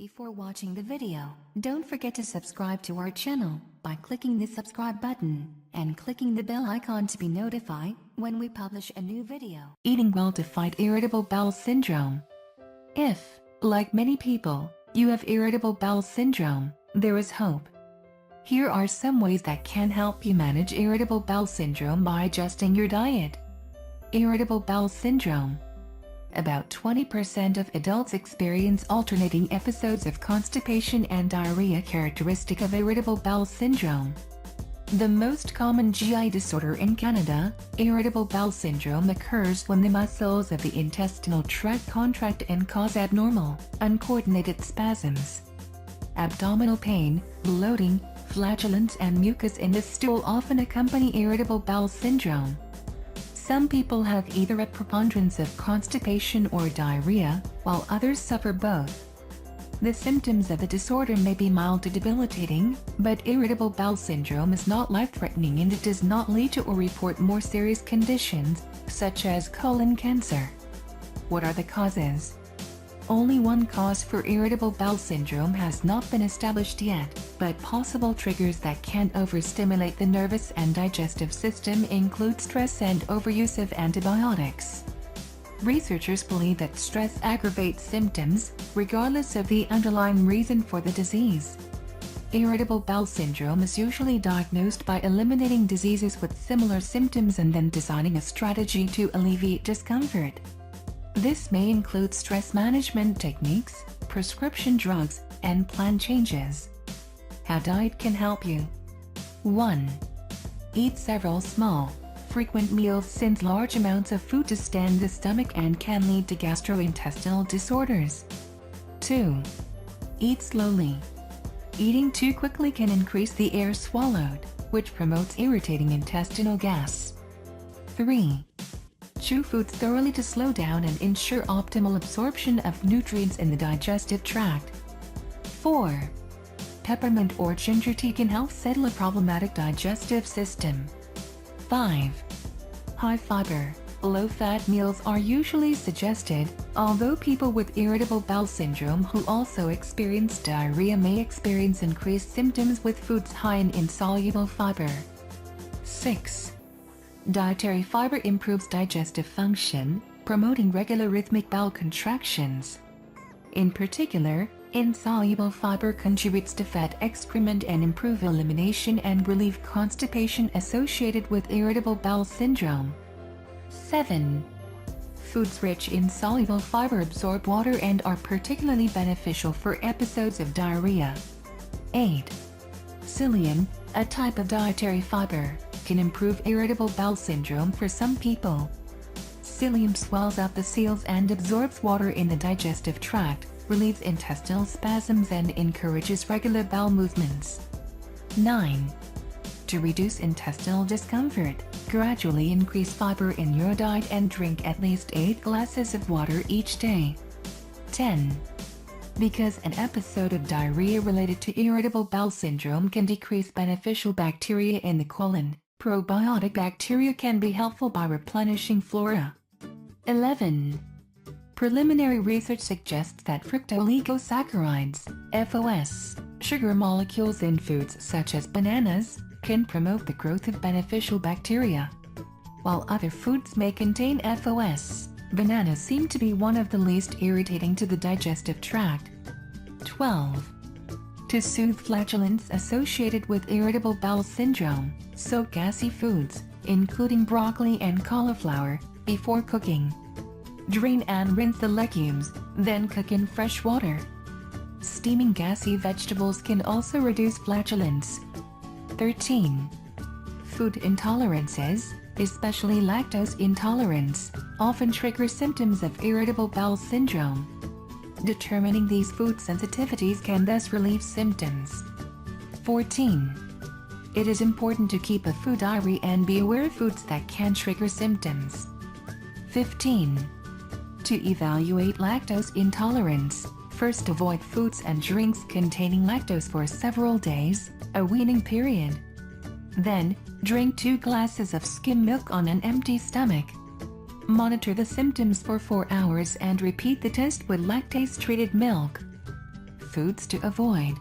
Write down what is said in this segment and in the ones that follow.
Before watching the video, don't forget to subscribe to our channel by clicking the subscribe button and clicking the bell icon to be notified when we publish a new video. Eating well to fight irritable bowel syndrome. If, like many people, you have irritable bowel syndrome, there is hope. Here are some ways that can help you manage irritable bowel syndrome by adjusting your diet. Irritable bowel syndrome. About 20% of adults experience alternating episodes of constipation and diarrhea characteristic of irritable bowel syndrome. The most common GI disorder in Canada, irritable bowel syndrome, occurs when the muscles of the intestinal tract contract and cause abnormal, uncoordinated spasms. Abdominal pain, bloating, flatulence and mucus in the stool often accompany irritable bowel syndrome. Some people have either a preponderance of constipation or diarrhea, while others suffer both. The symptoms of the disorder may be mild to debilitating, but irritable bowel syndrome is not life-threatening and it does not lead to or report more serious conditions, such as colon cancer. What are the causes? Only one cause for irritable bowel syndrome has not been established yet, but possible triggers that can overstimulate the nervous and digestive system include stress and overuse of antibiotics. Researchers believe that stress aggravates symptoms, regardless of the underlying reason for the disease. Irritable bowel syndrome is usually diagnosed by eliminating diseases with similar symptoms and then designing a strategy to alleviate discomfort. This may include stress management techniques, prescription drugs, and plan changes. How diet can help you. 1. Eat several small, frequent meals since large amounts of food distend the stomach and can lead to gastrointestinal disorders. 2. Eat slowly. Eating too quickly can increase the air swallowed, which promotes irritating intestinal gas. 3. Chew foods thoroughly to slow down and ensure optimal absorption of nutrients in the digestive tract. 4. Peppermint or ginger tea can help settle a problematic digestive system. 5. High fiber, low-fat meals are usually suggested, although people with irritable bowel syndrome who also experience diarrhea may experience increased symptoms with foods high in insoluble fiber. 6. Dietary fiber improves digestive function, promoting regular rhythmic bowel contractions. In particular, insoluble fiber contributes to fat excrement and improve elimination and relieve constipation associated with irritable bowel syndrome. 7. Foods rich in soluble fiber absorb water and are particularly beneficial for episodes of diarrhea. 8. Psyllium, a type of dietary fiber, can improve irritable bowel syndrome for some people. Psyllium swells up the seals and absorbs water in the digestive tract, relieves intestinal spasms and encourages regular bowel movements. 9. To reduce intestinal discomfort, gradually increase fiber in your diet and drink at least 8 glasses of water each day. 10. Because an episode of diarrhea related to irritable bowel syndrome can decrease beneficial bacteria in the colon, probiotic bacteria can be helpful by replenishing flora. 11. Preliminary research suggests that fructo oligosaccharides, FOS, sugar molecules in foods such as bananas, can promote the growth of beneficial bacteria. While other foods may contain FOS, bananas seem to be one of the least irritating to the digestive tract. 12. To soothe flatulence associated with irritable bowel syndrome, soak gassy foods, including broccoli and cauliflower, before cooking. Drain and rinse the legumes, then cook in fresh water. Steaming gassy vegetables can also reduce flatulence. 13. Food intolerances, especially lactose intolerance, often trigger symptoms of irritable bowel syndrome. Determining these food sensitivities can thus relieve symptoms. 14. It is important to keep a food diary and be aware of foods that can trigger symptoms. 15. To evaluate lactose intolerance, first avoid foods and drinks containing lactose for several days, a weaning period. Then, drink 2 glasses of skim milk on an empty stomach. Monitor the symptoms for 4 hours and repeat the test with lactase-treated milk. foods to avoid.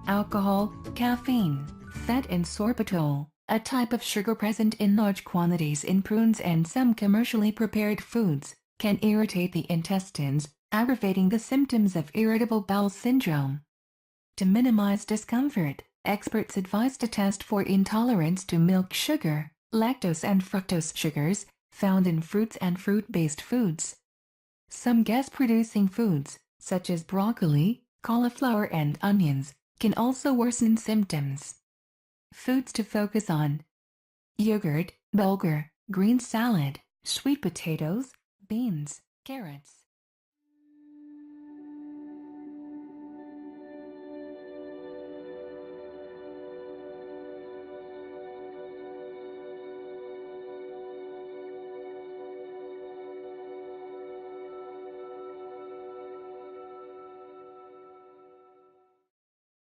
Alcohol, caffeine, fat and sorbitol, a type of sugar present in large quantities in prunes and some commercially prepared foods, can irritate the intestines, aggravating the symptoms of irritable bowel syndrome. To minimize discomfort, experts advise to test for intolerance to milk sugar, lactose and fructose sugars, found in fruits and fruit-based foods. Some gas-producing foods, such as broccoli, cauliflower and onions, can also worsen symptoms. Foods to focus on: yogurt, bulgur, green salad, sweet potatoes, beans, carrots.